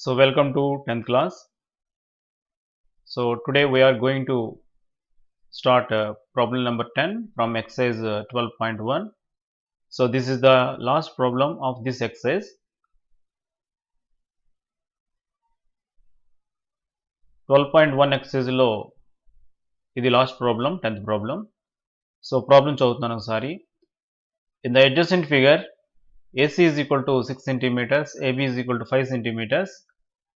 So welcome to 10th class. So today we are going to start problem number 10 from exercise 12.1. So this is the last problem of this exercise. 12.1 exercise లో ఇది last problem 10th problem. So problem చదువుతున్నాను ఒకసారి. In the adjacent figure AC is equal to 6 centimeters, AB is equal to 5 centimeters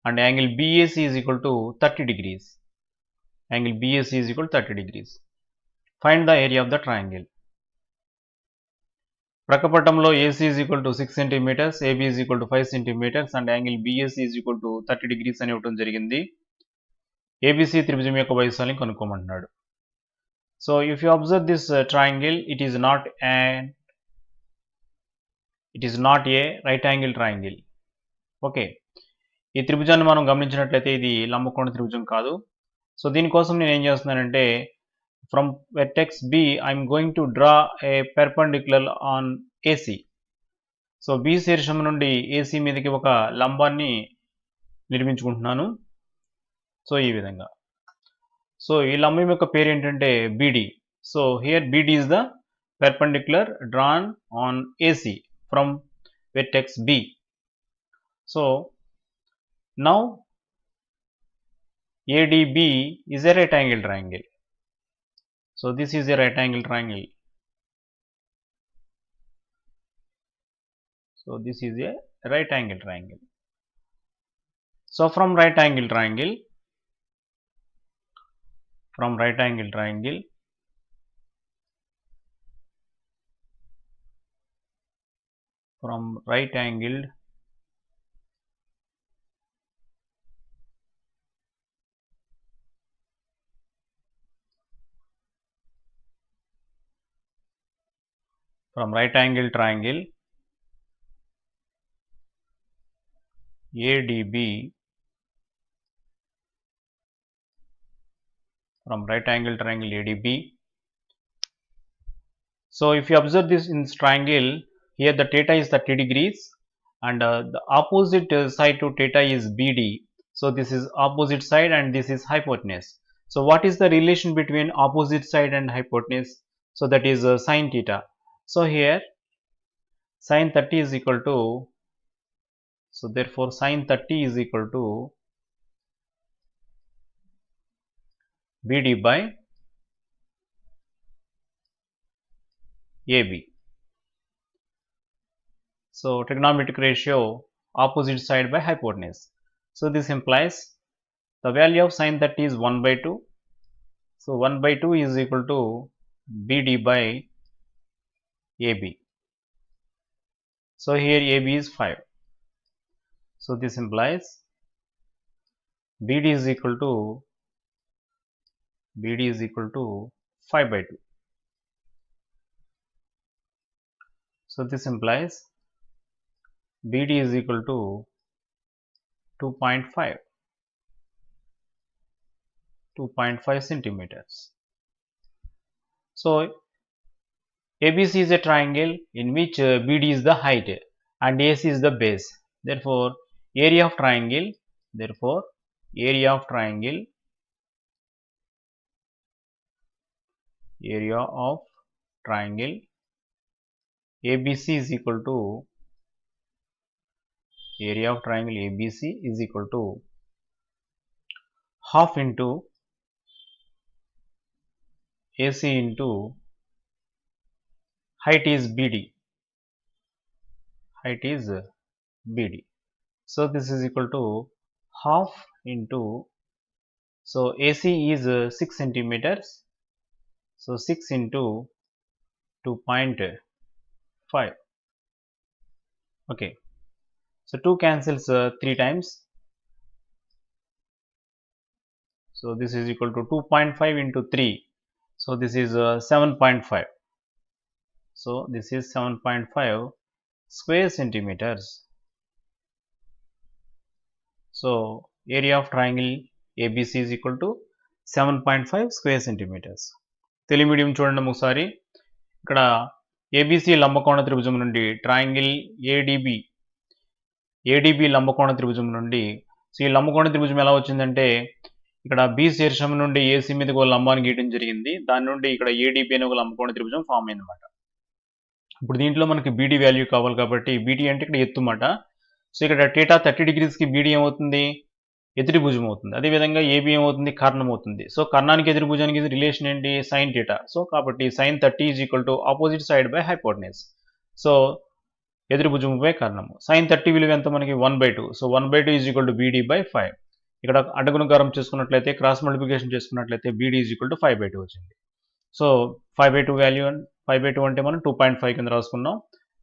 and angle BAC is equal to 30 degrees. Angle BAC is equal to 30 degrees. Find the area of the triangle. ప్రక్కపటంలో AC is equal to 6 centimeters, AB is equal to 5 centimeters and angle BAC is equal to 30 degrees అని ఇవ్వడం జరిగింది. ABC త్రిభుజం యొక్క వైశాల్యం కనుక్కోమంటున్నాడు. So if you observe this triangle, it is not a right angle triangle. Okay. ఈ త్రిభుజాన్ని మనం గమనించినట్లయితే ఇది లంబకోణ త్రిభుజం కాదు. సో దీనికోసం నేను ఏం చేస్తున్నానంటే from vertex B I am going to draw a perpendicular on AC. So B శీర్షం నుండి AC మీదకి ఒక లంబాన్ని నిర్మించుకుంటున్నాను. సో ఈ విధంగా. సో ఈ లంబం యొక్క పేరు ఏంటంటే BD. So here BD is the perpendicular drawn on AC from vertex B. So now ADB is a right angle triangle. So this is a right angle triangle. So this is a right angle triangle. So from right angle triangle, ADB, from right angle triangle ADB. So if you observe this in this triangle, here the theta is 30 degrees and the opposite side to theta is BD. So this is opposite side and this is hypotenuse. So what is the relation between opposite side and hypotenuse? So that is sin theta. So here sin 30 is equal to, so therefore sin 30 is equal to BD by AB. So trigonometric ratio opposite side by hypotenuse. So this implies the value of sin 30 is 1 by 2. So 1 by 2 is equal to BD by AB. So here AB is 5. So this implies BD is equal to 5 by 2. So this implies BD is equal to 2.5 centimeters. So ABC is a triangle in which BD is the height and AC is the base. Therefore area of triangle ABC is equal to half into AC into height is BD. So this is equal to half into, so AC is 6 centimeters. So 6 into 2.5. Okay. So 2 cancels 3 times. So this is equal to 2.5 into 3. So this is 7.5. So this is 7.5 square centimeters. So area of triangle ABC is equal to 7.5 square centimeters. Telugu medium చూడండి ఒకసారి. ఇక్కడ ABC లంబకోణ త్రిభుజం నుండి triangle ADB లంబకోణ త్రిభుజం నుండి so ఈ లంబకోణ త్రిభుజం ఎలా వచ్చిందంటే ఇక్కడ బి శీర్షం నుండి ఏసీ మీదకి ఒక లంబాన్ని గీయడం జరిగింది. దాని నుండి ఇక్కడ ఏడీబీ అనే ఒక లంబకోణ త్రిభుజం ఫామ్ అయిందన్నమాట. ఇప్పుడు దీంట్లో మనకి బీడీ వాల్యూ కావాలి కాబట్టి బీడీ అంటే ఇక్కడ ఎత్తు మాట. సో ఇక్కడ టీటా 30 డిగ్రీస్కి బీడీ ఏమవుతుంది, ఎదుటి భుజం అవుతుంది. అదేవిధంగా ఏబీ ఏమవుతుంది, కర్ణం అవుతుంది. సో కర్ణానికి ఎదురు భుజానికి రిలేషన్ ఏంటి, సైన్ టీటా. సో కాబట్టి sine 30 is equal to opposite side by hypotenuse. So ఎదురు భుజము బై కర్ణము. సైన్ 30 విలువ ఎంత మనకి 1/2. So 1/2 is equal to BD by 5. ఇక్కడ అడ్డగుణకారం చేసుకున్నట్లయితే క్రాస్ మల్టిప్లికేషన్ చేసుకున్నట్లయితే బీడీ ఈజ్ ఈక్వల్ టు 5/2 వచ్చింది. సో 5/2 వాల్యూ 5/2 అంటే మనం 2.5 కింద రాసుకున్నాం.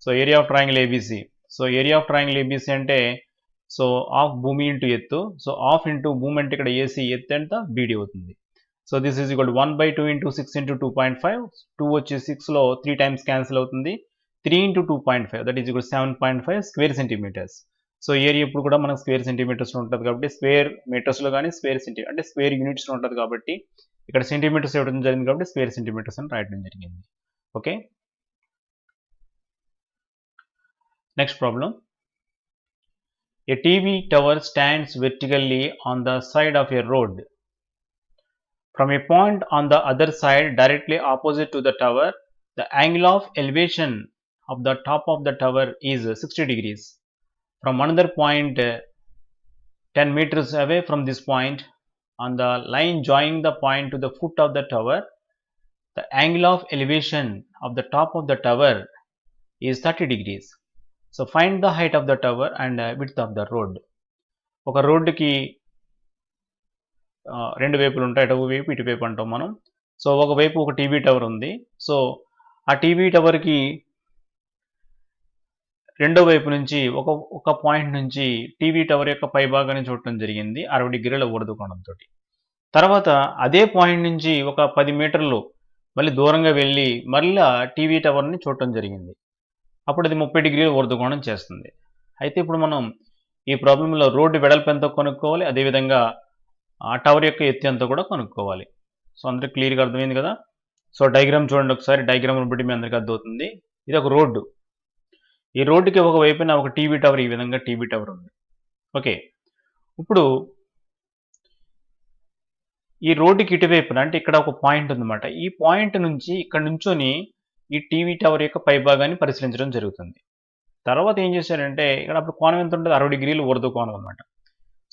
So area of triangle ABC. So area of triangle ABC అంటే సో ఆఫ్ భూమి ఇంటూ ఎత్తు. సో ఆఫ్ ఇంటూ భూమి అంటే ఇక్కడ ఏసీ ఎత్తు ఎంత, బీడీ అవుతుంది. So this is equal to 1/2 into 6 into 2.5. 2 వచ్చి 6లో 3 టైమ్స్ క్యాన్సిల్ అవుతుంది. 3 into 2.5 that is equal 7.5 square centimetres. So area ఇప్పుడు కూడా మనకు స్క్వేర్ సెంటీమీటర్స్లో ఉంటుంది కాబట్టి స్క్వేర్ మీటర్స్లో కానీ స్క్వేర్ అంటే స్క్వేర్ యూనిట్స్లో ఉంటుంది కాబట్టి ఇక్కడ సెంటీమీటర్స్ ఇవ్వడం జరిగింది కాబట్టి స్క్వేర్ సెంటీమీటర్స్ అని రాయడం జరిగింది. Okay, next problem. A TV tower stands vertically on the side of a road. From a point on the other side directly opposite to the tower, the angle of elevation of the top of the tower is 60 degrees. From another point 10 meters away from this point, on the line joining the point to the foot of the tower, the angle of elevation of the top of the tower is 30 degrees. So find the height of the tower and width of the road. ఒక రోడ్డుకి రెండు వైపులు ఉంటాయి, అటువైపు ఇటువైపు అంటాం మనం. So ఒకవైపు ఒక టీవీ టవర్ ఉంది. సో ఆ టీవీ టవర్కి రెండో వైపు నుంచి ఒక పాయింట్ నుంచి టీవీ టవర్ యొక్క పై భాగాన్ని చూడటం జరిగింది 60 డిగ్రీల ఊర్ధ్వ కోణంతో. తర్వాత అదే పాయింట్ నుంచి ఒక 10 మీటర్లు మళ్ళీ దూరంగా వెళ్ళి మళ్ళీ టీవీ టవర్ని చూడటం జరిగింది. అప్పుడు అది 30 డిగ్రీల ఊర్ధ్వకోణం చేస్తుంది. అయితే ఇప్పుడు మనం ఈ ప్రాబ్లంలో రోడ్డు వెడల్పు ఎంతో కనుక్కోవాలి, అదేవిధంగా ఆ టవర్ యొక్క ఎత్తు ఎంతో కూడా కనుక్కోవాలి. సో అందరికి క్లియర్గా అర్థమైంది కదా. సో డయాగ్రామ్ చూడండి ఒకసారి, డయాగ్రామ్ బట్టి మీ అందరికీ అర్థమవుతుంది. ఇది ఒక రోడ్డు. ఈ రోడ్డుకి ఒక వైపున ఒక టీవీ టవర్, ఈ విధంగా టీవీ టవర్ ఉంది. ఓకే, ఇప్పుడు ఈ రోడ్డుకి ఇటువైపున అంటే ఇక్కడ ఒక పాయింట్ ఉందన్నమాట. ఈ పాయింట్ నుంచి ఇక్కడ నుంచొని ఈ టీవీ టవర్ యొక్క పై భాగాన్ని పరిశీలించడం జరుగుతుంది. తర్వాత ఏం చేశారంటే ఇక్కడ అప్పుడు కోణం ఎంత ఉంటుంది, 60 డిగ్రీలు ఊర్ధ్వ కోణం అనమాట.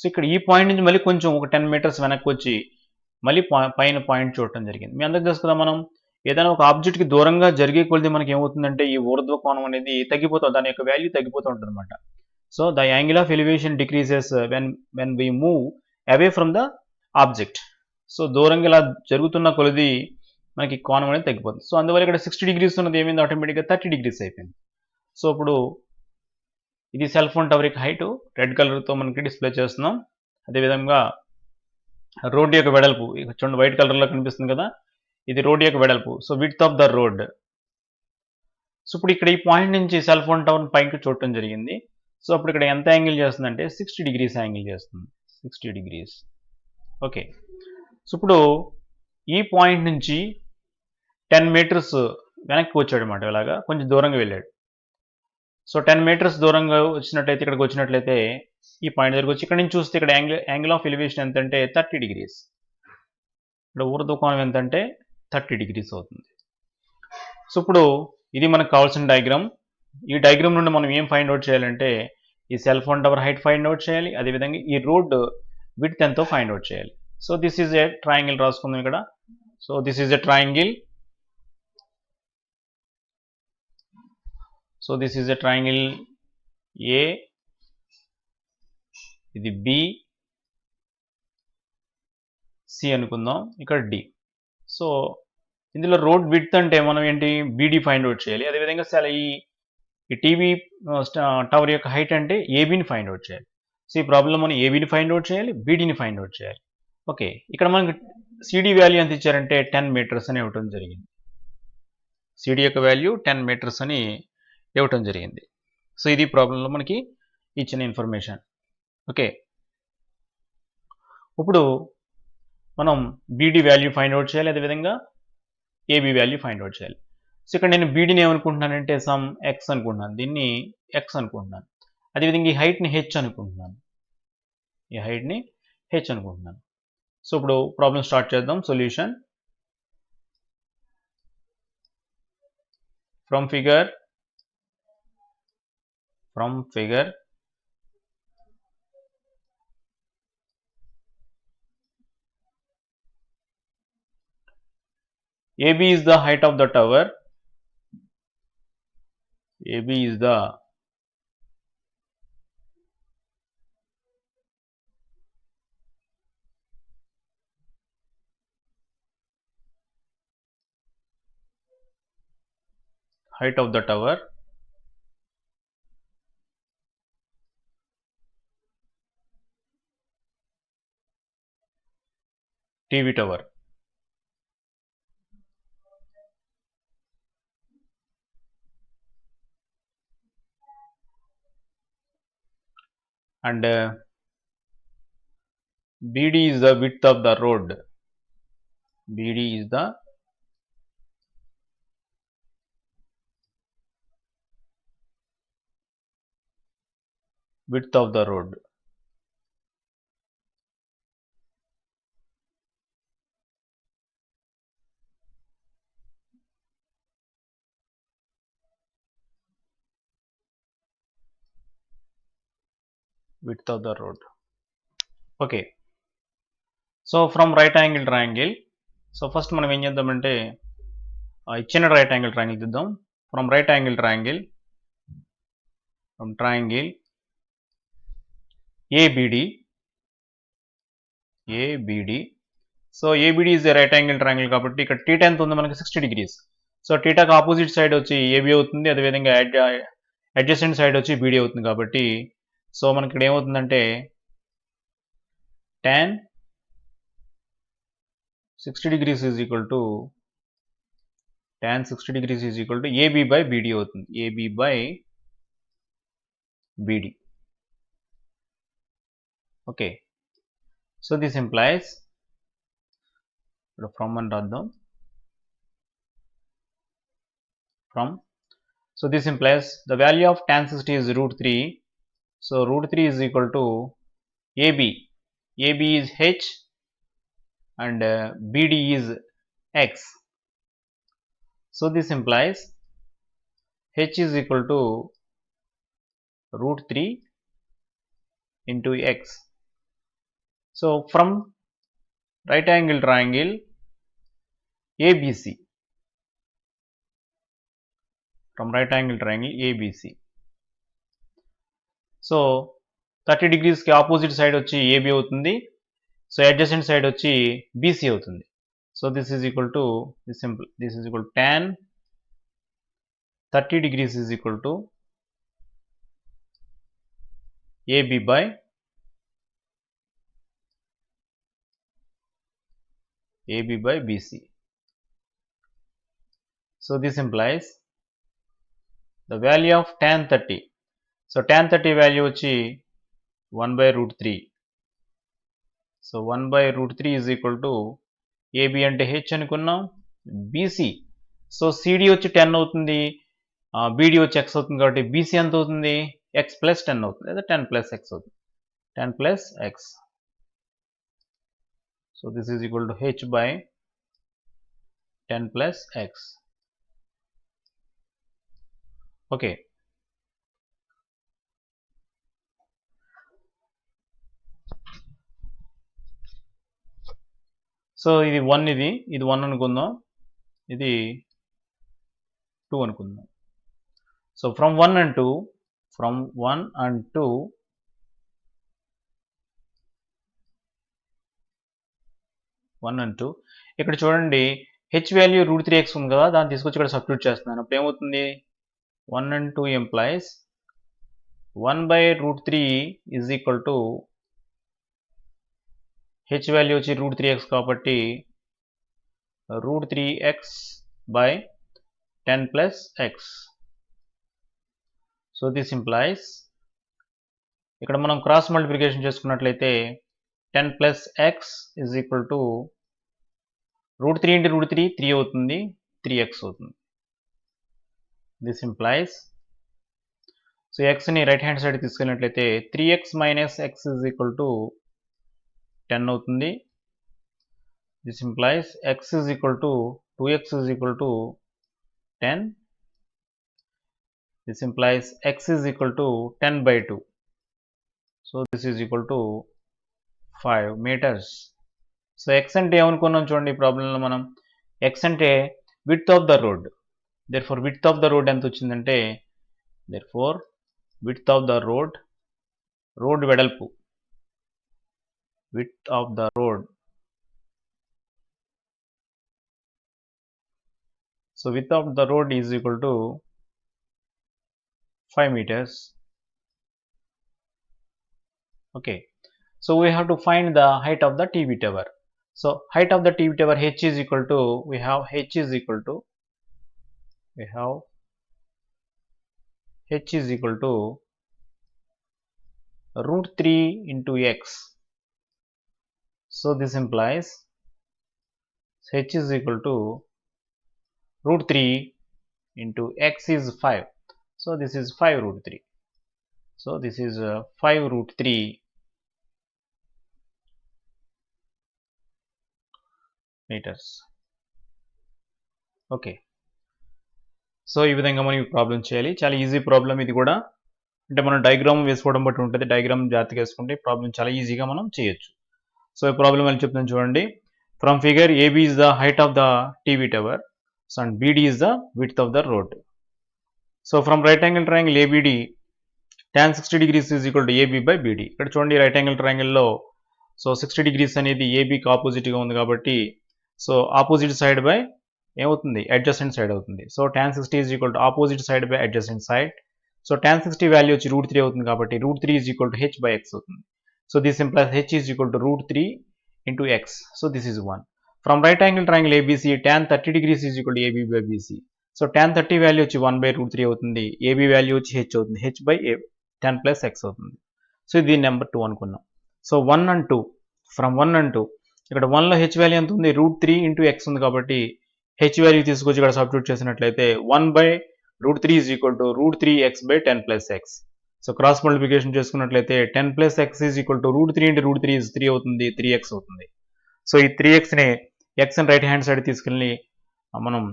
సో ఇక్కడ ఈ పాయింట్ నుంచి మళ్ళీ కొంచెం ఒక 10 మీటర్స్ వెనక్కి వచ్చి మళ్ళీ పైన పాయింట్ చూడటం జరిగింది. మీ అందరికీ తెలుసు కదా, మనం ఏదైనా ఒక ఆబ్జెక్ట్కి దూరంగా జరిగే కొద్ది మనకి ఏమవుతుందంటే ఈ ఊర్ధ్వ కోణం అనేది తగ్గిపోతుంది, దాని యొక్క వాల్యూ తగ్గిపోతూ ఉంటుంది అనమాట. So the angle of elevation decreases when we move away from the object. So దూరంగా ఇలా జరుగుతున్న కొలది మనకి కోణం అనేది తగ్గిపోతుంది. సో అందువల్ల ఇక్కడ 60 డిగ్రీస్ ఉన్నది ఏమైంది, ఆటోమేటిక్గా 30 డిగ్రీస్ అయిపోయింది. సో ఇప్పుడు ఇది సెల్ ఫోన్ టవర్ యొక్క హైట్ రెడ్ కలర్తో మనకి డిస్ప్లే చేస్తున్నాం. అదేవిధంగా రోడ్ యొక్క వెడల్పు చూడండి వైట్ కలర్లో కనిపిస్తుంది కదా, ఇది రోడ్ యొక్క వెడల్పు. So width of the road. So ఇప్పుడు ఇక్కడ ఈ పాయింట్ నుంచి సెల్ ఫోన్ టవర్ పైకి చూడటం జరిగింది. సో అప్పుడు ఇక్కడ ఎంత యాంగిల్ చేస్తుందంటే 60 డిగ్రీస్ యాంగిల్ చేస్తుంది, 60 డిగ్రీస్. ఓకే, సో ఇప్పుడు ఈ పాయింట్ నుంచి 10 మీటర్స్ వెనక్కి వచ్చాడు అనమాట, ఇలాగా కొంచెం దూరంగా వెళ్ళాడు. సో 10 మీటర్స్ దూరంగా వచ్చినట్లయితే ఇక్కడికి వచ్చినట్లయితే ఈ పాయింట్ దగ్గరకు వచ్చి ఇక్కడ నుంచి చూస్తే ఇక్కడ యాంగిల్ ఆఫ్ ఎలివేషన్ ఎంత అంటే 30 డిగ్రీస్. ఇక్కడ ఊర్ధ్వ కోణం ఎంత అంటే 30 డిగ్రీస్ అవుతుంది. సో ఇప్పుడు ఇది మనకు కావాల్సిన డయాగ్రామ్. ఈ డయాగ్రామ్ నుండి మనం ఏం ఫైండ్ అవుట్ చేయాలంటే ఈ cell phone tower height find out చేయాలి, అదేవిధంగా ఈ రోడ్ విడ్త్ ఎంతో ఫైండ్ అవుట్ చేయాలి. So this is a triangle రాసుకుందాం ఇక్కడ. So this is a triangle. So this is a triangle A, ఇది బి, సి అనుకుందాం, ఇక్కడ డి. సో ఇందులో రోడ్ విడ్త్ అంటే మనం ఏంటి బీడీ ఫైండ్ అవుట్ చేయాలి, అదేవిధంగా ఈ టీవీ టవర్ యొక్క హైట్ అంటే ఏబీని ఫైండ్ అవుట్ చేయాలి. సో ఈ ప్రాబ్లం మనం ఏబీని ఫైండ్ అవుట్ చేయాలి, బీడీని ఫైండ్ అవుట్ చేయాలి. ఓకే, ఇక్కడ మనకి సిడి వాల్యూ ఎంత ఇచ్చారంటే 10 మీటర్స్ అని ఇవ్వటం జరిగింది. సిడి యొక్క వాల్యూ 10 మీటర్స్ అని ఇవ్వటం జరిగింది. సో ఇది ప్రాబ్లంలో మనకి ఇచ్చిన ఇన్ఫర్మేషన్. ఓకే, ఇప్పుడు మనం బీడీ వాల్యూ ఫైండ్ అవుట్ చేయాలి, అదేవిధంగా ఏబీ వాల్యూ ఫైండ్ అవుట్ చేయాలి. సో ఇక్కడ నేను బీడీని ఏమనుకుంటున్నానంటే సమ్ ఎక్స్ అనుకుంటున్నాను, దీన్ని ఎక్స్ అనుకుంటున్నాను, అదేవిధంగా ఈ హైట్ని హెచ్ అనుకుంటున్నాను. ఈ హైట్ని హెచ్ అనుకుంటున్నాను. సో ఇప్పుడు ప్రాబ్లం స్టార్ట్ చేద్దాం. Solution from figure AB is the height of the tower. AB is the height of the tower. TV tower. And BD is the width of the road. BD is the width of the road. Width of the road. Okay. So from right angle triangle. So first మనం ఏం చేద్దామంటే ఇచ్చిన right angle triangle తీద్దాం. From right angle triangle from triangle ABD. So ABD is a right angle triangle కాబట్టి ఇక్కడ θ ఎంత ఉంది మనకి 60 degrees. సో θకి ఆపోజిట్ సైడ్ వచ్చి AB అవుతుంది, అదేవిధంగా అడ్జసెంట్ సైడ్ వచ్చి BD అవుతుంది కాబట్టి సో మనకి ఇక్కడ ఏమవుతుందంటే tan 60 degrees is equal to tan 60 degrees is equal to AB by BD అవుతుంది. AB by BD. Okay. So this implies from and రాద్దాం from. So this implies the value of tan 60 is √3. So √3 is equal to AB. AB is H and BD is X. So this implies H is equal to √3 into X. So from right angle triangle ABC, from right angle triangle ABC. So 30 degrees కి opposite side వచ్చి AB అవుతుంది, so adjacent side వచ్చి BC అవుతుంది. So this is equal to this is equal tan 30 degrees is equal to AB by BC. So this implies the value of tan 30. So tan 30 value వచ్చి 1 by √3. So 1 by √3 is equal to AB అంటే H అనుకున్నాం, BC. So CD వచ్చి 10 అవుతుంది, BD వచ్చి X అవుతుంది కాబట్టి BC ఎంత అవుతుంది? X plus 10 అవుతుంది, లేదా 10 plus X అవుతుంది, 10 plus X. So this is equal to H by 10 plus X. Okay. So ఇది 1, ఇది 1 అనుకుందాం, ఇది 2 అనుకుందాం. సో ఫ్రమ్ 1 and 2 ఇక్కడ చూడండి H వాల్యూ √3x ఉంది కదా, దాన్ని తీసుకొచ్చి ఇక్కడ సబ్స్టిట్యూట్ చేస్తున్నాను. అప్పుడు ఏమవుతుంది? 1 and 2 implies 1 by √3 is equal to H value వచ్చి √3x కాబట్టి √3x by 10 plus X. So this implies ఇక్కడ మనం క్రాస్ మల్టిప్లికేషన్ చేసుకున్నట్లయితే 10 plus X is equal to √3 into √3 3 అవుతుంది, 3x అవుతుంది. దిస్ ఇంప్లాయిస్ సో xని రైట్ హ్యాండ్ సైడ్ తీసుకెళ్ళినట్లయితే 3x minus x is equal to 10 అవుతుంది. This implies x is equal to 2x is equal to 10. This implies x is equal to 10 by 2. So this is equal to 5 meters. So x అంటే ఏమనుకున్నాం చూడండి ఈ ప్రాబ్లంలో మనం. x అంటే width of the road. Therefore width of the road ఎంత వచ్చిందంటే therefore width of the road వెడల్పు, width of the road. So width of the road is equal to 5 meters. Okay, so we have to find the height of the TV tower. So height of the TV tower h is equal to, we have h is equal to root 3 into x. So this implies h is equal to root 3 into x is 5. So this is 5 root 3. So this is 5 root 3 meters. Okay, so ఈ విధంగా మనం ఈ problem చేయాలి. చాలా easy problem ఇది కూడా. అంటే మనం డయాగ్రామ్ వేసుకోవడం బట్టి ఉంటుంది. డయాగ్రామ్ జాగ్రత్తగా వేసుకుంటే ప్రాబ్లం చాలా ఈజీగా మనం చేయొచ్చు. సో ఈ ప్రాబ్లం అని చెప్తాను చూడండి. From figure AB is the height of the TV tower, so and BD is the width of the road. So from right angle triangle ABD tan 60 degrees is equal to AB by BD. ఇక్కడ చూడండి right angle ట్రయాంగిల్లో so 60 degrees అనేది ఏబీకి ఆపోజిట్గా ఉంది కాబట్టి so opposite side by ఏమవుతుంది, adjacent side అవుతుంది. So tan 60 is equal to opposite side by adjacent side. So tan 60 value వచ్చి రూట్ 3 అవుతుంది కాబట్టి root 3 is equal to H by X అవుతుంది. So this implies H is equal to root 3 into X. So this is 1. From right angle triangle ABC tan 30 degrees is equal to AB by BC. So tan 30 value వచ్చి 1 by root 3 అవుతుంది. AB value వచ్చి H అవుతుంది, H by 10 plus X అవుతుంది. So ఇది number 2 అనుకున్నాం. So 1 and 2, from 1 and 2 ఇక్కడ 1లో H value ఎంత ఉంది, రూట్ 3 ఇంటూ ఎక్స్ ఉంది కాబట్టి హెచ్ వాల్యూ తీసుకొచ్చి ఇక్కడ సబ్స్టిట్యూట్ చేసినట్లయితే 1 by root 3 is equal to root 3 X by 10 plus X. So cross multiplication చేసుకున్నట్లయితే 10 plus X is equal to root 3 into root 3 is 3 అవుతుంది, 3x అవుతుంది. సో ఈ 3xని ఎక్స్ని రైట్ హ్యాండ్ సైడ్ తీసుకెళ్ళి మనం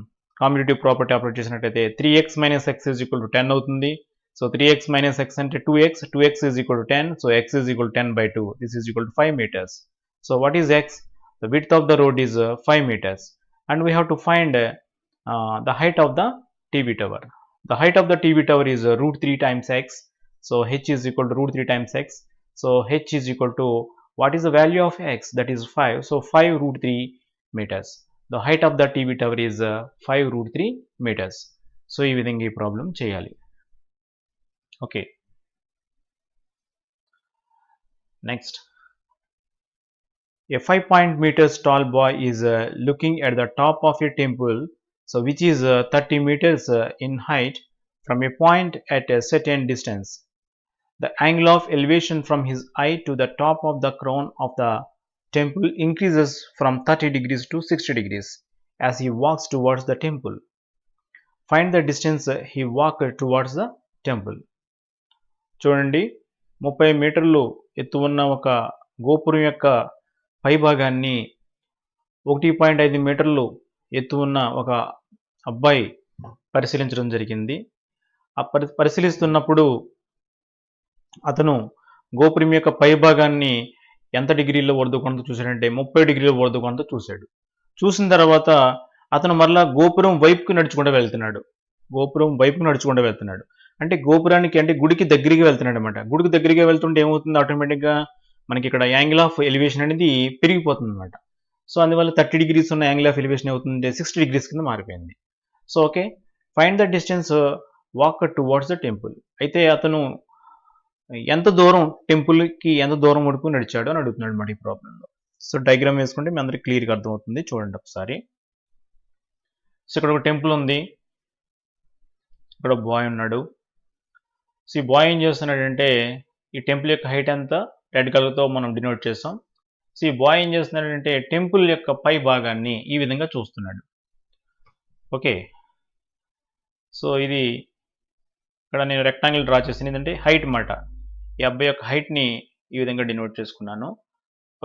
కామ్యుటేటివ్ ప్రాపర్టీ అప్లై చేసినట్లయితే 3x minus X is equal to 10 అవుతుంది. So 3x minus x అంటే 2x is equal to 10. So x is equal to 10 by 2. This is equal to 5 meters. So what is x? The width of the road is 5 meters. And we have to find the height of the TV tower. The height of the TV tower is root 3 times x. So h is equal to root 3 times x. So h is equal to, what is the value of x? That is 5. So 5 root 3 meters. The height of the TV tower is 5 root 3 meters. So ఈ విధంగా ఈ problem చేయాలి. Okay, next, a 5.meters tall boy is looking at the top of a temple, so which is 30 meters in height from a point at a certain distance. The angle of elevation from his eye to the top of the crown of the temple increases from 30 degrees to 60 degrees as he walks towards the temple. Find the distance he walked towards the temple. చూడండి, 30 మీటర్లు ఎత్తు ఉన్న ఒక గోపురం యొక్క పైభాగాన్ని 1.5 మీటర్లు ఎత్తు ఉన్న ఒక అబ్బాయి పరిశీలించడం జరిగింది. ఆ పరిశీలిస్తున్నప్పుడు అతను గోపురం యొక్క పైభాగాన్ని ఎంత డిగ్రీలో వరదకొంత చూశాడంటే 30 డిగ్రీల వరదకొంత చూశాడు. చూసిన తర్వాత అతను మరలా గోపురం వైపుకు నడుచుకుంటూ వెళ్తున్నాడు. అంటే గోపురానికి, అంటే గుడికి దగ్గరగా వెళ్తున్నాడు అనమాట. గుడికి దగ్గరగా వెళ్తుంటే ఏమవుతుంది, ఆటోమేటిక్గా మనకి ఇక్కడ యాంగిల్ ఆఫ్ ఎలివేషన్ అనేది పెరిగిపోతుంది అనమాట. సో అందువల్ల 30 degrees ఉన్న యాంగిల్ ఆఫ్ ఎలివేషన్ అవుతుంది 60 degrees కింద మారిపోయింది. So okay, find the distance walk towards the temple. అయితే అతను ఎంత దూరం, టెంపుల్కి ఎంత దూరం వరకు నడిచాడు అని అడుగుతున్నాడు అనమాట ఈ ప్రాబ్లంలో. సో డయాగ్రామ్ వేసుకుంటే మీ అందరికి క్లియర్గా అర్థమవుతుంది. చూడండి ఒకసారి. సో ఇక్కడ ఒక టెంపుల్ ఉంది, ఇక్కడ బాయ్ ఉన్నాడు. సో ఈ బాయ్ ఏం చేస్తున్నాడంటే, ఈ టెంపుల్ యొక్క హైట్ ఎంత రెడ్ కలర్తో మనం డినోట్ చేస్తాం. సో ఈ బాయ్ ఏం చేస్తున్నాడంటే టెంపుల్ యొక్క పై భాగాన్ని ఈ విధంగా చూస్తున్నాడు. ఓకే, సో ఇది ఇక్కడ నేను రెక్టాంగిల్ డ్రా చేసింది ఏంటంటే హైట్ మాట. ఈ అబ్బాయి యొక్క హైట్ని ఈ విధంగా డినోట్ చేసుకున్నాను.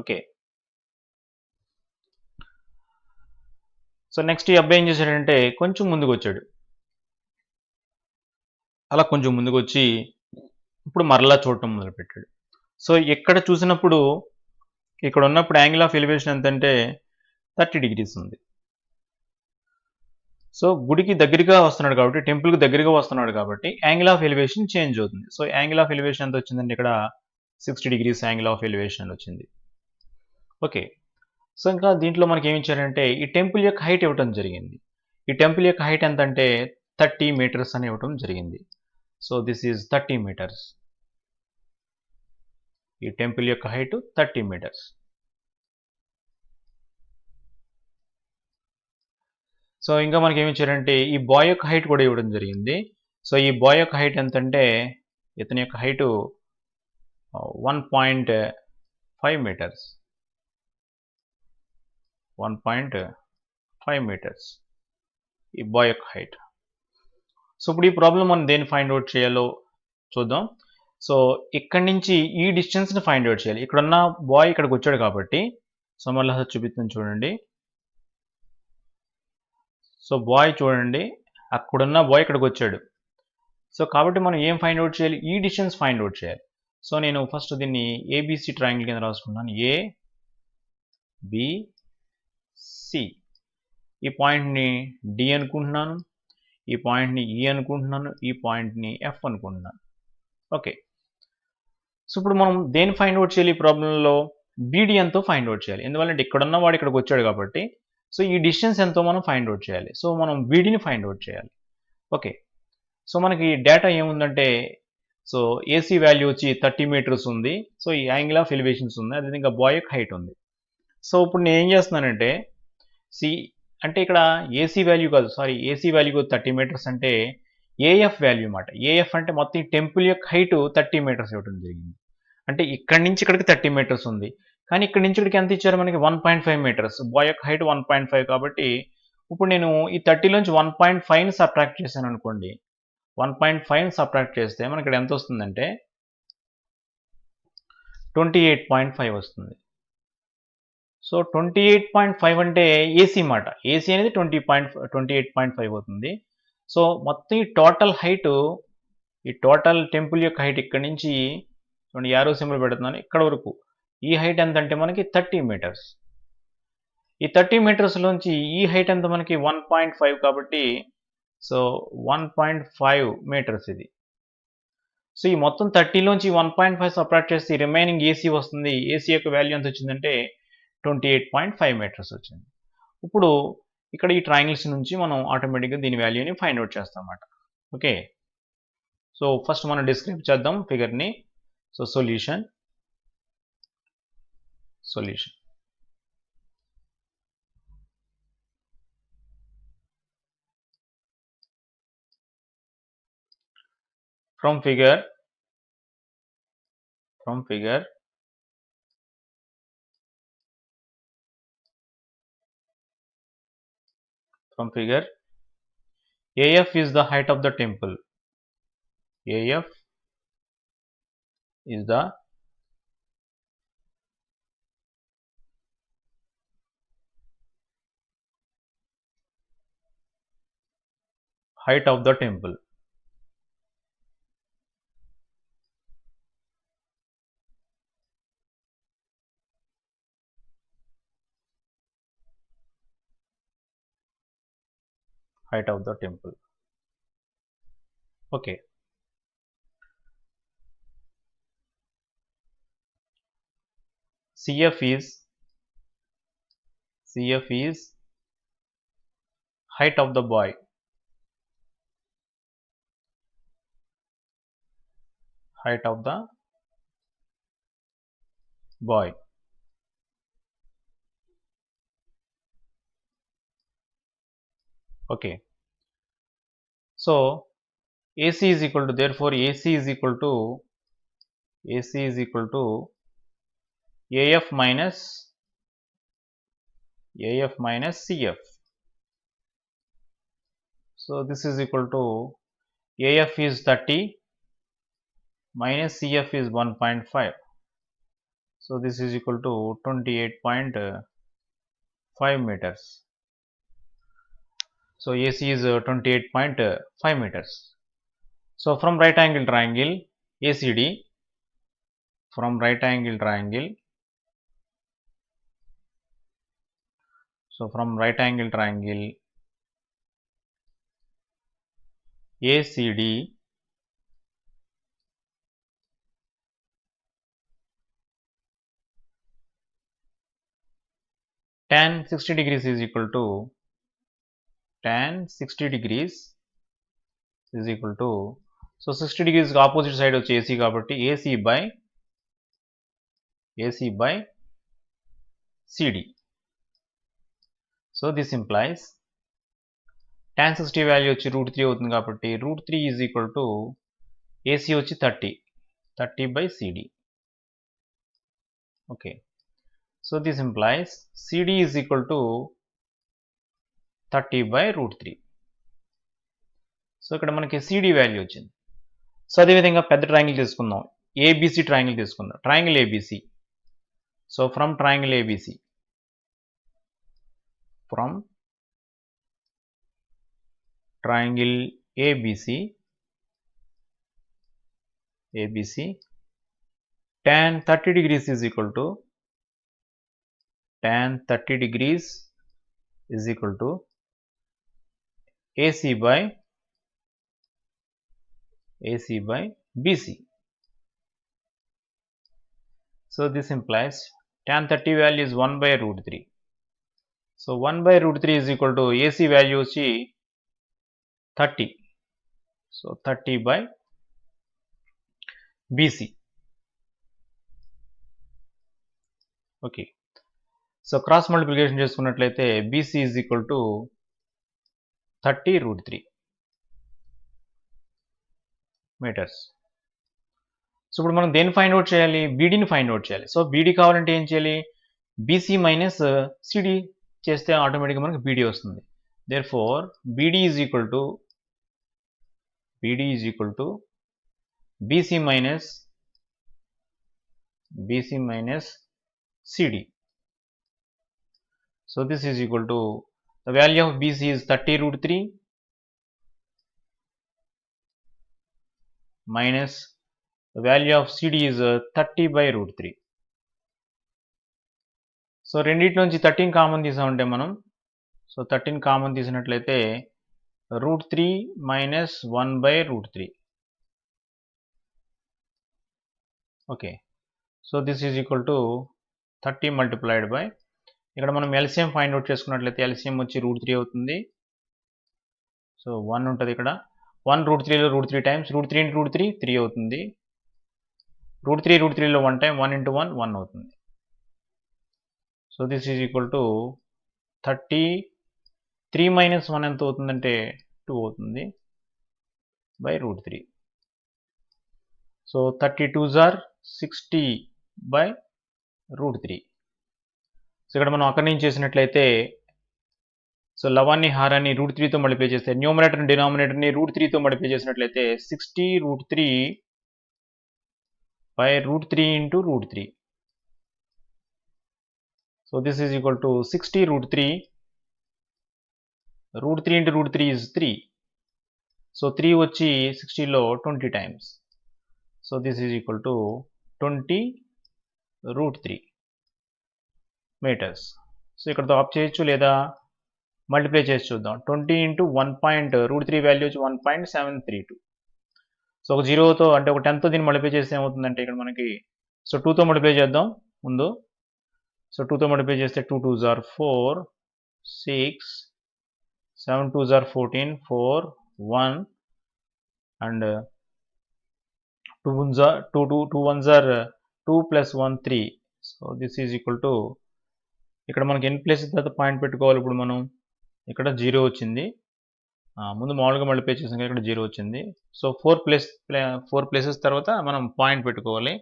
ఓకే, సో నెక్స్ట్ ఈ అబ్బాయి ఏం చేశాడంటే కొంచెం ముందుకు వచ్చాడు. అలా కొంచెం ముందుకు వచ్చి ఇప్పుడు మరలా చూడటం మొదలుపెట్టాడు. సో ఇక్కడ చూసినప్పుడు ఇక్కడ ఉన్నప్పుడు యాంగిల్ ఆఫ్ ఎలివేషన్ ఎంతంటే 30 డిగ్రీస్ ఉంది. సో గుడికి దగ్గరగా వస్తున్నాడు కాబట్టి, టెంపుల్కి దగ్గరగా వస్తున్నాడు కాబట్టి యాంగిల్ ఆఫ్ ఎలివేషన్ చేంజ్ అవుతుంది. సో యాంగిల్ ఆఫ్ ఎలివేషన్ ఎంత వచ్చిందంటే ఇక్కడ 60 డిగ్రీస్ యాంగిల్ ఆఫ్ ఎలివేషన్ వచ్చింది. ఓకే. సో ఇంకా దీంట్లో మనకి ఏమి ఇచ్చారంటే ఈ టెంపుల్ యొక్క హైట్ ఇవ్వటం జరిగింది. ఈ టెంపుల్ యొక్క హైట్ ఎంత అంటే 30 మీటర్స్ అని ఇవ్వటం జరిగింది. So this is 30 metres. ఈ టెంపుల్ యొక్క హైట్ 30 మీటర్స్. సో ఇంకా మనకి ఏమి ఇచ్చారంటే ఈ బాయ్ యొక్క హైట్ కూడా ఇవ్వడం జరిగింది. సో ఈ బాయ్ యొక్క హైట్ ఎంతంటే ఇతని యొక్క హైట్ 1.5 మీటర్స్. 1.5 మీటర్స్ ఈ బాయ్ యొక్క హైట్. సో ఇప్పుడు ఈ ప్రాబ్లం మనం దేన్ని ఫైండ్ అవుట్ చేయాలో చూద్దాం. సో ఇక్కడి నుంచి ఈ డిస్టెన్స్ని ఫైండ్ అవుట్ చేయాలి. ఇక్కడున్న బాయ్ ఇక్కడికి వచ్చాడు కాబట్టి, సో మళ్ళీ చూపిస్తాను చూడండి. సో బాయ్ చూడండి, అక్కడున్న బాయ్ ఇక్కడికి వచ్చాడు. సో కాబట్టి మనం ఏం ఫైండ్ అవుట్ చేయాలి? ఈ డిస్టెన్స్ ఫైండ్ అవుట్ చేయాలి. సో నేను ఫస్ట్ దీన్ని ఏబిసి ట్రయాంగిల్ కింద రాసుకున్నాను. A B C. ఈ పాయింట్ని డి అనుకుంటున్నాను, ఈ పాయింట్ని ఈ అనుకుంటున్నాను, ఈ పాయింట్ని ఎఫ్ అనుకుంటున్నాను. ఓకే. సో ఇప్పుడు మనం దేన్ని ఫైండ్ అవుట్ చేయాలి ఈ ప్రాబ్లంలో? బీడీ ఎంతో ఫైండ్ అవుట్ చేయాలి. ఎందువల్లంటే ఇక్కడున్న వాడు ఇక్కడికి వచ్చాడు కాబట్టి, సో ఈ డిస్టెన్స్ ఎంతో మనం ఫైండ్ అవుట్ చేయాలి. సో మనం బీడీని ఫైండ్ అవుట్ చేయాలి. ఓకే. సో మనకి డేటా ఏముందంటే, సో ఏసీ వాల్యూ వచ్చి 30 మీటర్స్ ఉంది. సో ఈ యాంగిల్ ఆఫ్ ఎలివేషన్స్ ఉంది. అదేవిధంగా బాయ్ యొక్క హైట్ ఉంది. సో ఇప్పుడు నేను ఏం చేస్తున్నానంటే, సి అంటే ఇక్కడ ఏసీ వాల్యూ కాదు, సారీ ఏసీ వాల్యూ 30 మీటర్స్ అంటే ఏఎఫ్ వాల్యూ మాట. ఏఎఫ్ అంటే మొత్తం ఈ టెంపుల్ యొక్క హైట్ 30 మీటర్స్ ఇవ్వడం జరిగింది. అంటే ఇక్కడి నుంచి ఇక్కడికి 30 మీటర్స్ ఉంది. కానీ ఇక్కడి నుంచి ఇక్కడికి ఎంత ఇచ్చారు మనకి? 1.5 మీటర్స్. బాయ్ యొక్క హైట్ 1.5 కాబట్టి ఇప్పుడు నేను ఈ 30 నుంచి 1.5ని సబ్ట్రాక్ట్ చేశాను అనుకోండి. 1.5ని సబ్ట్రాక్ట్ చేస్తే మనకి ఇక్కడ ఎంత వస్తుందంటే 28.5 వస్తుంది. సో 28.5 అంటే ఏసీ మాట. ఏసీ అనేది 28.5 అవుతుంది. సో మొత్తం ఈ టోటల్ హైట్, ఈ టోటల్ టెంపుల్ యొక్క హైట్ ఇక్కడి నుంచి చూడండి, యారో సింబల్ పెడుతున్నాను, ఇక్కడ వరకు ఈ హైట్ ఎంత అంటే మనకి 30 మీటర్స్. ఈ 30 మీటర్స్లోంచి ఈ హైట్ ఎంత మనకి 1.5 కాబట్టి, సో 1.5 మీటర్స్ ఇది. సో ఈ మొత్తం 30లోంచి 1.5 సబ్ట్రాక్ట్ చేస్తే రిమైనింగ్ ఏసీ వస్తుంది. ఏసీ యొక్క వాల్యూ ఎంత వచ్చిందంటే 28.5 మీటర్స్ వచ్చింది. ఇప్పుడు ఇక్కడ ఈ ట్రయాంగిల్స్ నుంచి మనం ఆటోమేటిక్గా దీని వాల్యూని ఫైండ్ అవుట్ చేస్తాం అన్నమాట. ఓకే. సో ఫస్ట్ మనం డిస్క్రైబ్ చేద్దాం ఫిగర్ని. So solution from figure AF is the height of the temple. AF is the height of the temple. Height of the temple. Okay. CF is height of the boy. Height of the boy. Okay. So AC is equal to, therefore AC is equal to AF minus CF. So this is equal to AF is 30 minus CF is 1.5. So this is equal to 28.5 meters. So AC is 28.5 meters. So from right angle triangle ACD, from right angle triangle, so from right angle triangle ACD, tan 60 degrees is equal to tan 60 degrees is equal to, so 60 degrees opposite side వచ్చి AC కాబట్టి AC by CD. So this implies tan 60 value వచ్చి √3 అవుతుంది కాబట్టి √3 is equal to AC వచ్చి 30 by CD. Okay. So this implies CD is equal to 30 by √3. So ఇక్కడ మనకి CD value వచ్చింది. So అదేవిధంగా పెద్ద ట్రయాంగిల్ తీసుకుందాం, ABC ట్రయాంగిల్ తీసుకుందాం, triangle ABC. So from triangle ABC, from triangle ABC, tan 30 degrees is equal to AC by BC. So this implies tan 30 value is 1 by √3. So 1 by √3 is equal to AC value వచ్చి 30. So 30 by BC. Okay. So cross multiplication చేసుకున్నట్లయితే BC is equal to 30 √3 metres. So ఇప్పుడు మనం దేన్ని find out చేయాలి? బీడీని find out చేయాలి. So BD కావాలంటే ఏం చేయాలి? BC మైనస్ CD చేస్తే ఆటోమేటిక్గా మనకి BD వస్తుంది. Therefore BD is equal to BC minus CD. So this is equal to, the value of BC is 30 √3 minus the value of CD is 30 by √3. So రెండింటి నుంచి 13 common తీసామంటే మనం, so 13 common తీసినట్లయితే √3 minus 1 by √3. Okay. So this is equal to 30 multiplied by, ఇక్కడ మనం LCM find out చేసుకున్నట్లయితే LCM వచ్చి √3 అవుతుంది. సో 1 ఉంటుంది ఇక్కడ, 1 √3లో √3 టైమ్స్, √3 into √3 3 అవుతుంది. √3లో 1 టైమ్, 1 into 1 1 అవుతుంది. So this is equal to 3 minus 1 ఎంత అవుతుందంటే 2 అవుతుంది by √3. So 32s are 60 by √3. So ఇక్కడ మనం అక్కడి నుంచి చేసినట్లయితే, సో లవాన్ని హారాన్ని √3తో మల్టిప్లై చేస్తే, న్యూమరేటర్ డినామినేటర్ని √3తో మల్టిప్లై చేసినట్లయితే 60 √3 by √3 into √3. So this is equal to 60 √3 into √3 is 3. So 3 వచ్చి 60లో 20 times. So this is equal to 20 √3 meters. So ఇక్కడతో ఆఫ్ చేయొచ్చు లేదా మల్టిప్లై చేసి చూద్దాం. 20 into 1. √3 వాల్యూ వచ్చి 1.732. సో ఒక జీరోతో అంటే ఒక 10తో దీన్ని మల్టిప్లై చేస్తే ఏమవుతుందంటే ఇక్కడ మనకి, సో 2తో మల్టిప్లై చేద్దాం ముందు. సో 2తో మల్టిప్లై చేస్తే 2 2s are 4, 6, 7 2s are 14, 4, 1 and 2 1s are 2 plus 1 3. So this is equal to, ఇక్కడ మనకి ఎన్ని ప్లేసెస్ తర్వాత పాయింట్ పెట్టుకోవాలి? ఇప్పుడు మనం ఇక్కడ 0 వచ్చింది, ముందు మామూలుగా మల్టిప్లై చేసాం ఇక్కడ 0 వచ్చింది. సో 4 ప్లేసెస్ తర్వాత మనం పాయింట్ పెట్టుకోవాలి.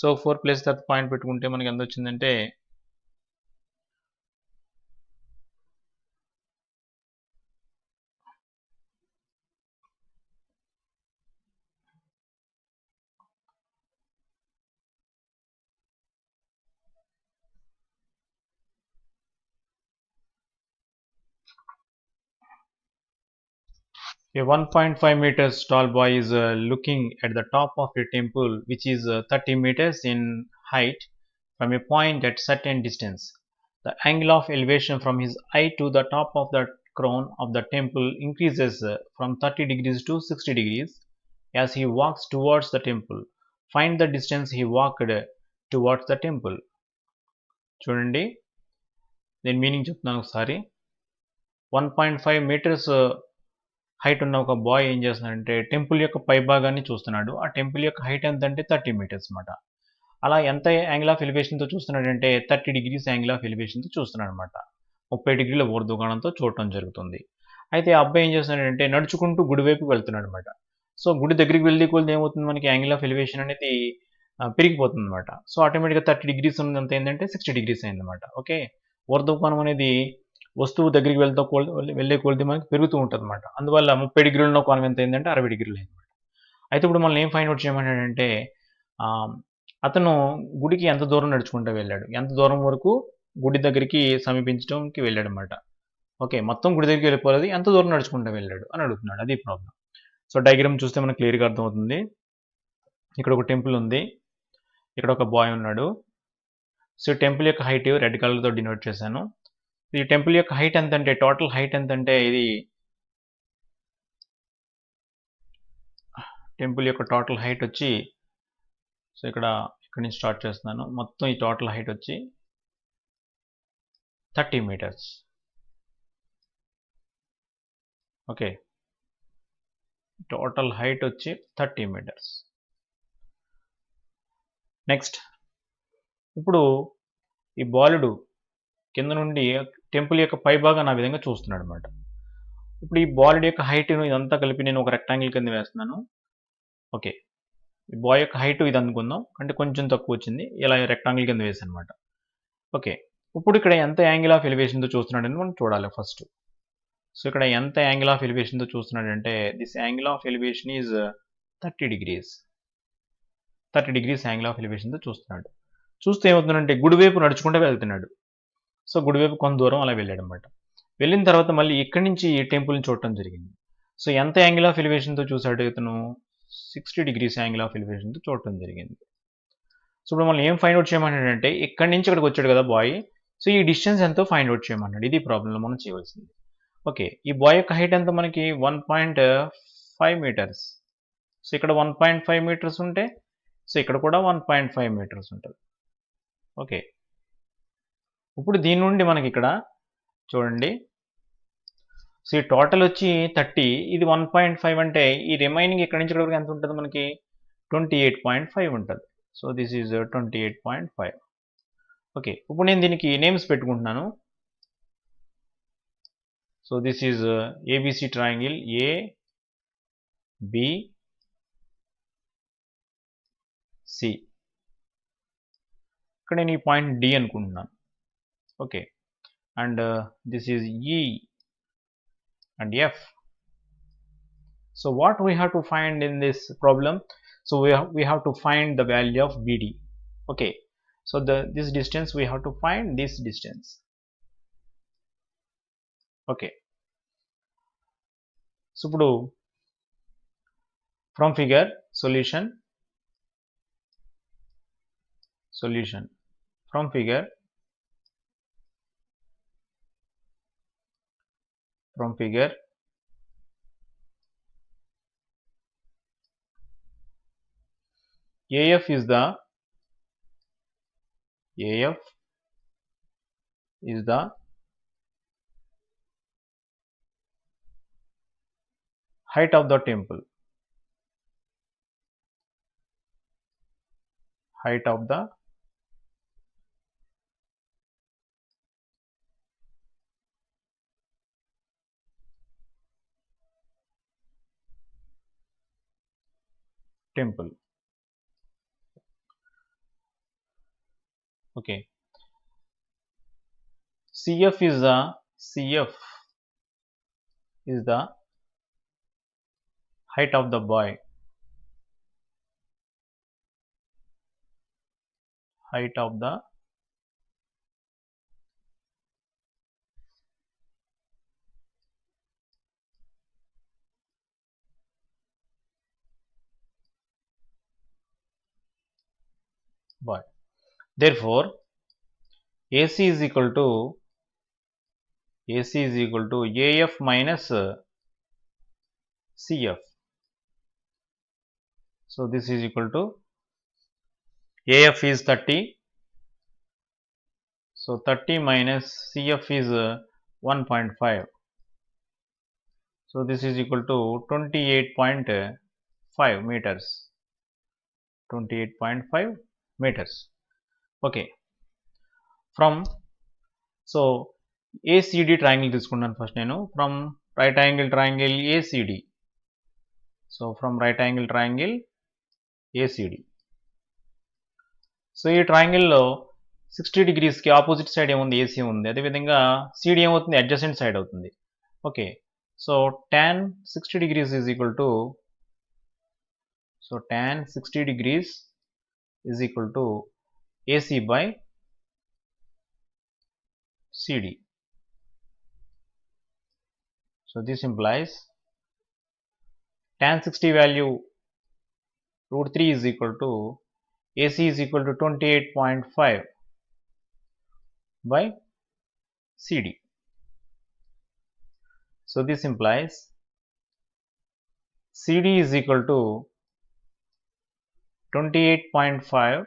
సో 4 ప్లేసెస్ తర్వాత పాయింట్ పెట్టుకుంటే మనకి ఎంత వచ్చిందంటే A 1.5 meters tall boy is looking at the top of a temple which is 30 meters in height from a point at certain distance. The angle of elevation from his eye to the top of the crown of the temple increases from 30 degrees to 60 degrees as he walks towards the temple. Find the distance he walked towards the temple. చూడండి దీని meaning చెప్తున్నాను ఒకసారి 1.5 metres height ఉన్న ఒక bye ఏం చేస్తున్నాడంటే temple యొక్క పైభాగాన్ని చూస్తున్నాడు. ఆ టెంపుల్ యొక్క హైట్ ఎంత అంటే 30 మీటర్స్ అనమాట. అలా ఎంత యాంగిల్ ఆఫ్ ఎలివేషన్తో చూస్తున్నాడంటే 30 డిగ్రీస్ యాంగిల్ ఆఫ్ ఎలివేషన్తో చూస్తున్నాడు అనమాట. 30 డిగ్రీల ఊర్ధ్వకోణంతో చూడటం జరుగుతుంది. అయితే ఆ అబ్బాయి ఏం చేస్తున్నాడంటే నడుచుకుంటూ గుడి వైపుకి వెళ్తున్నాడు అనమాట. సో గుడి దగ్గరికి వెళ్ళి కొలిది ఏమవుతుంది మనకి యాంగిల్ ఆఫ్ ఎలివేషన్ అనేది పెరిగిపోతుంది అనమాట. సో ఆటోమేటిక్గా 30 డిగ్రీస్ ఉన్నంత ఏంటంటే 60 డిగ్రీస్ అయిందన్నమాట. ఓకే, ఊర్ధ్వకోణం అనేది వస్తువు దగ్గరికి వెళ్ళే కొలిది మనకి పెరుగుతూ ఉంటుంది అనమాట. అందువల్ల 30 డిగ్రీలు ఉన్న కోణం ఎంత అయిందంటే 60 డిగ్రీలు అయిందన్నమాట. అయితే ఇప్పుడు మనం ఏం ఫైండ్ అవుట్ చేయమన్నాడంటే అతను గుడికి ఎంత దూరం నడుచుకుంటూ వెళ్ళాడు, ఎంత దూరం వరకు గుడి దగ్గరికి సమీపించడానికి వెళ్ళాడు అనమాట. ఓకే, మొత్తం గుడి దగ్గరికి వెళ్ళిపోలేదు, ఎంత దూరం నడుచుకుంటూ వెళ్ళాడు అని అడుగుతున్నాడు. అది ప్రాబ్లం. సో డయాగ్రామ్ చూస్తే మనకు క్లియర్గా అర్థమవుతుంది. ఇక్కడ ఒక టెంపుల్ ఉంది, ఇక్కడ ఒక బాయ్ ఉన్నాడు. సో టెంపుల్ యొక్క హైట్ రెడ్ కలర్తో డినోట్ చేశాను. ఈ టెంపుల్ యొక్క హైట్ ఎంత అంటే టోటల్ హైట్ ఎంత అంటే ఇది టెంపుల్ యొక్క టోటల్ హైట్ వచ్చి సో ఇక్కడ నుంచి స్టార్ట్ చేస్తున్నాను. మొత్తం ఈ టోటల్ హైట్ వచ్చి 30 మీటర్స్. ఓకే, టోటల్ హైట్ వచ్చి 30 మీటర్స్. నెక్స్ట్, ఇప్పుడు ఈ బాలుడు కింద నుండి టెంపుల్ యొక్క పైభాగాన్ని ఆ విధంగా చూస్తున్నాడు అనమాట. ఇప్పుడు ఈ బాలుడు యొక్క హైట్ ఇదంతా కలిపి నేను ఒక రెక్టాంగిల్ కింద వేస్తున్నాను. ఓకే, ఈ బాయ్ యొక్క హైట్ ఇది అనుకుందాం, అంటే కొంచెం తక్కువ వచ్చింది, ఇలా రెక్టాంగిల్ కింద వేసాను అనమాట. ఓకే, ఇప్పుడు ఇక్కడ ఎంత యాంగిల్ ఆఫ్ ఎలివేషన్తో చూస్తున్నాడని మనం చూడాలి ఫస్ట్. సో ఇక్కడ ఎంత యాంగిల్ ఆఫ్ ఎలివేషన్తో చూస్తున్నాడంటే this angle of elevation is 30 degrees. 30 degrees angle of ఎలివేషన్తో చూస్తున్నాడు. చూస్తే ఏమవుతుందంటే గుడివైపు నడుచుకుంటూ వెళ్తున్నాడు. సో గుడివైపు కొంత దూరం అలా వెళ్ళాడు అనమాట. వెళ్ళిన తర్వాత మళ్ళీ ఇక్కడి నుంచి ఈ టెంపుల్ని చూడటం జరిగింది. సో ఎంత యాంగిల్ ఆఫ్ ఎలివేషన్తో చూశాడు ఇతను? 60 డిగ్రీస్ యాంగిల్ ఆఫ్ ఎలివేషన్తో చూడటం జరిగింది. సో ఇప్పుడు మనం ఏం ఫైండ్ అవుట్ చేయమన్నాడంటే ఇక్కడి నుంచి ఇక్కడికి వచ్చాడు కదా బాయ్, సో ఈ డిస్టెన్స్ ఎంతో ఫైండ్ అవుట్ చేయమన్నాడు. ఇది ప్రాబ్లంలో మనం చేయవలసింది. ఓకే, ఈ బాయ్ యొక్క హైట్ ఎంత మనకి 1.5 మీటర్స్. సో ఇక్కడ 1.5 మీటర్స్ ఉంటే సో ఇక్కడ కూడా 1.5 మీటర్స్ ఉంటుంది. ఓకే, ఇప్పుడు దీని నుండి మనకి ఇక్కడ చూడండి, సో ఈ టోటల్ వచ్చి 30, ఇది 1.5 అంటే ఈ రిమైనింగ్ ఇక్కడ నుంచి ఇక్కడ వరకు ఎంత ఉంటుంది మనకి 28.5 ఉంటుంది. So this is 28.5. ఓకే, ఇప్పుడు నేను దీనికి నేమ్స్ పెట్టుకుంటున్నాను. So this is ABC triangle A B C. ఇక్కడ నేను ఈ పాయింట్ డి అనుకుంటున్నాను. Okay, and this is E and F. So what we have to find in this problem? So we have to find the value of BD. Okay, so this distance we have to find this distance. Okay, so ఇప్పుడు from figure solution from figure AF is the height of the temple. Okay, CF is the height of the boy. y. Therefore, AC is equal to AF minus CF. So this is equal to AF is 30. So 30 minus CF is 1.5. So this is equal to 28.5 meters. 28.5 meters. Okay. From so ACD triangle తీసుకున్నాను first నేను from right angle triangle ACD. So from right angle triangle ACD. So ఈ ట్రయాంగిల్లో 60 డిగ్రీస్కి opposite side ఏముంది AC ఉంది, అదేవిధంగా CD ఏమవుతుంది adjacent side అవుతుంది. Okay, so tan 60 degrees is equal to tan 60 degrees is equal to AC by CD. So this implies tan 60 value √3 is equal to AC is equal to 28.5 by CD. So this implies CD is equal to 28.5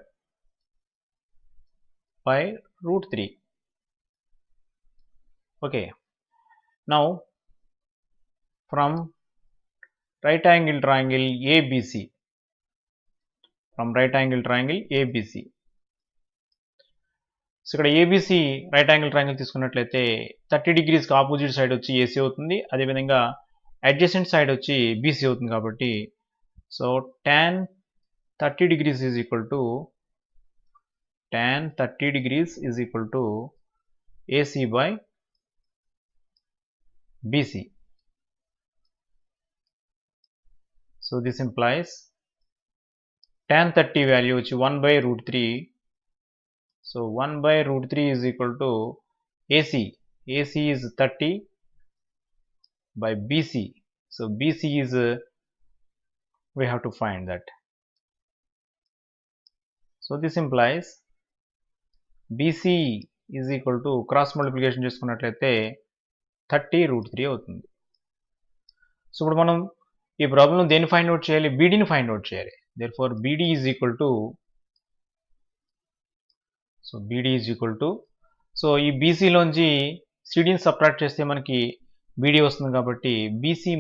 by √3. Okay, now from right angle triangle ABC, so ఇక్కడ ABC right angle triangle తీసుకున్నట్లయితే 30 డిగ్రీస్కి opposite side వచ్చి AC అవుతుంది, అదేవిధంగా adjacent side వచ్చి BC అవుతుంది. కాబట్టి so tan 30 degrees is equal to AC by BC. So this implies tan 30 value which 1 by √3. So 1 by √3 is equal to AC. AC is 30 by BC. So BC is we have to find that. So this implies BC is equal to cross multiplication చేసుకున్నట్లయితే 30√3 అవుతుంది. So ఇప్పుడు మనం ఈ problem దేన్ని find out చేయాలి, బీడీని find out చేయాలి. Therefore BD is equal to so ఈ బీసీలోంచి సిడీని సబ్ట్రాక్ట్ చేస్తే మనకి బీడీ వస్తుంది. కాబట్టి BC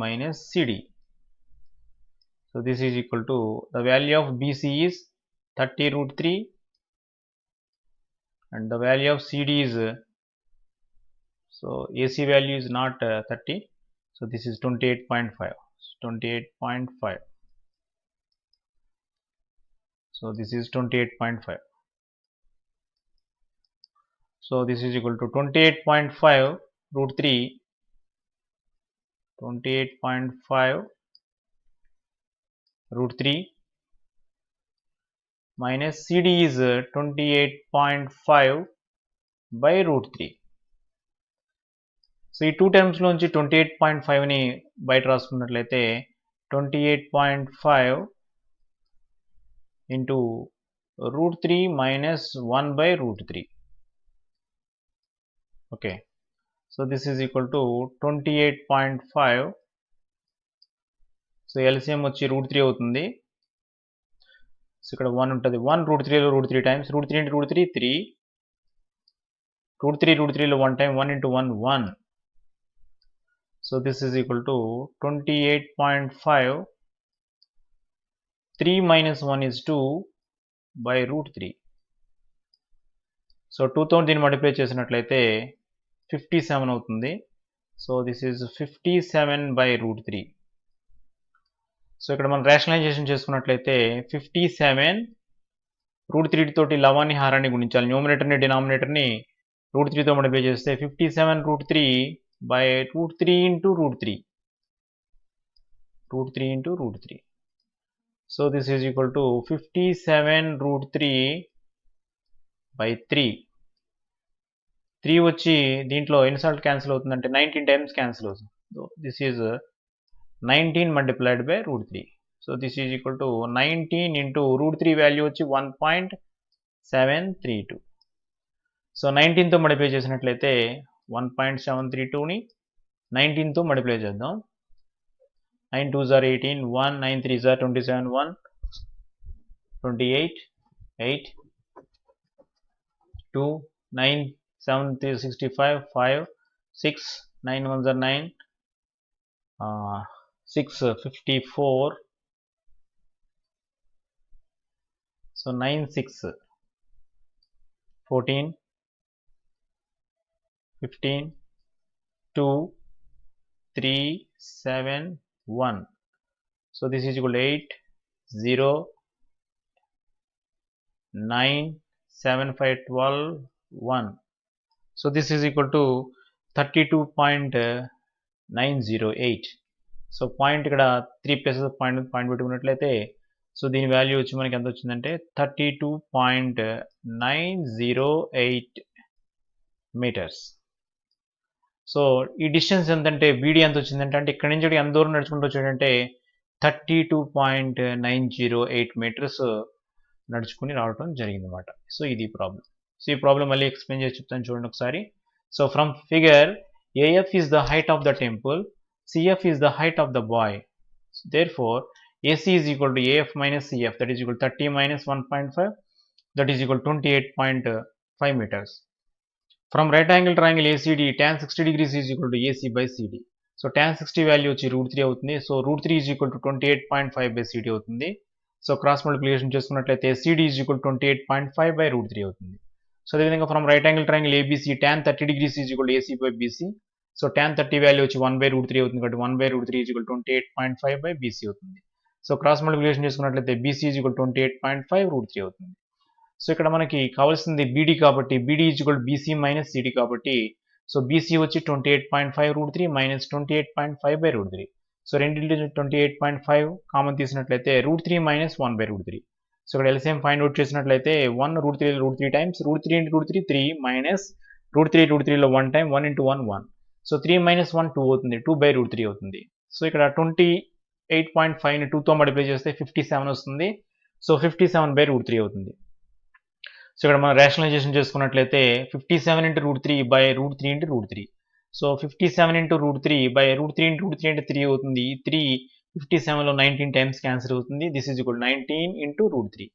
minus CD. So this is equal to the value of BC is 30√3 and the value of CD is so AC value is not 30, so this is 28.5. So this is 28.5. So this is equal to 28.5 √3, 28.5 √3 minus CD is 28.5 by √3. So ఈ two టర్మ్స్లోంచి 28.5ని బయట రాసుకున్నట్లయితే 28.5 into √3 minus 1 by √3. Okay, so this is equal to 28.5. So LCM వచ్చి √3 అవుతుంది. So ఇక్కడ 1 ఉంటుంది, 1 √3లో √3 times, √3 into √3 3, √3లో 1 time, 1 into 1 1. So this is equal to 28.5. 3 minus 1 is 2 by √3. So 2తో దీన్ని multiply చేసినట్లయితే 57 అవుతుంది. So this is 57 by √3. So ఇక్కడ మనం రేషనలైజేషన్ చేసుకున్నట్లయితే 57 √3 తోటి లవాన్ని హారాన్ని గుణించాలి, న్యూమినేటర్ని డినామినేటర్ని √3తో మల్టిప్లై చేస్తే 57 √3 by √3 into √3. So this is equal to 57 √3 by 3. 3 వచ్చి దీంట్లో ఎన్నిసార్లు క్యాన్సిల్ అవుతుందంటే 19 times క్యాన్సిల్ అవుతుంది. So this is 19 multiplied by √3. So this is equal to 19 into √3 value వచ్చి 1.732. సో 19తో మల్టిప్లై చేసినట్లయితే 1.732ని 19తో మల్టిప్లై చేద్దాం. 9 2s are 18, 1 9 3s are 27, 1 28, 8 2 9 7 3 65, 5 6 9 1s are 9, 6 54. So 9 6 14, 15, 2 3 7 1. So this is equal to 8 0 9 7 5 12 1. So this is equal to 32.908. So point ఇక్కడ 3 places point పెట్టుకున్నట్లయితే so దీని value వచ్చి మనకి ఎంత వచ్చిందంటే 32.908 మీటర్స్. సో ఈ డిస్టెన్స్ ఎంతంటే బీడీ ఎంత వచ్చిందంటే అంటే ఇక్కడ నుంచి ఎంత దూరం నడుచుకుంటూ వచ్చాడంటే 32.908 మీటర్స్ నడుచుకుని రావడం జరిగిందన్నమాట. సో ఇది ప్రాబ్లం. సో ఈ ప్రాబ్లం మళ్ళీ ఎక్స్ప్లెయిన్ చేసి చెప్తాను చూడండి ఒకసారి. So from figure AF is the height of the temple, CF is the height of the boy. Therefore, AC is equal to AF minus CF, that is equal to 30 minus 1.5, that is equal to 28.5 meters. From right angle triangle ACD, tan 60 degrees is equal to AC by CD. So tan 60 value వచ్చి √3 అవుతుంది. So √3 is equal to 28.5 by CD అవుతుంది. So cross multiplication చేసుకున్నట్లయితే CD is equal to 28.5 by √3 అవుతుంది. So అదేవిధంగా from right angle triangle ABC, tan 30 degrees is equal to AC by BC. So tan 30 value వచ్చి 1 by √3 అవుతుంది కాబట్టి 1 by √3 is equal to 28.5 by BC అవుతుంది. So cross multiplication చేసుకున్నట్లయితే BC is equal to 28.5 √3 అవుతుంది. So ఇక్కడ మనకి కావాల్సింది BD కాబట్టి BD is equal to BC minus CD కాబట్టి సో BC వచ్చి 28.5 √3 minus 28.5 by √3. సో రెండింటి 28.5 కామన్ తీసినట్లయితే √3 minus 1 by √3. సో ఇక్కడ LCM ఫైండ్ అవుట్ చేసినట్లయితే 1 √3 times √3 into √3 3 minus √3లో 1 time 1 into 1 1. So 3 minus 1 2 అవుతుంది, 2 by √3 అవుతుంది. సో ఇక్కడ 28.5ని 2తో మల్టిప్లై చేస్తే 57 వస్తుంది. సో 57 by √3 అవుతుంది. సో ఇక్కడ మనం రేషనలైజేషన్ చేసుకున్నట్లయితే 57 into √3 by √3 into √3. So 57 into √3 by √3 into √3 అంటే 3 అవుతుంది. ఈ 3 57లో 19 టైమ్స్ క్యాన్సిల్ అవుతుంది. This is equal 19 into √3.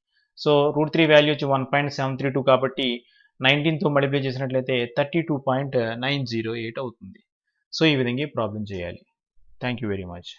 So √3 value వచ్చి 1.732 కాబట్టి 19తో మల్టిప్లై చేసినట్లయితే 32.908 అవుతుంది. సో ఈ విధంగా ప్రాబ్లం చేయాలి. Thank you very much.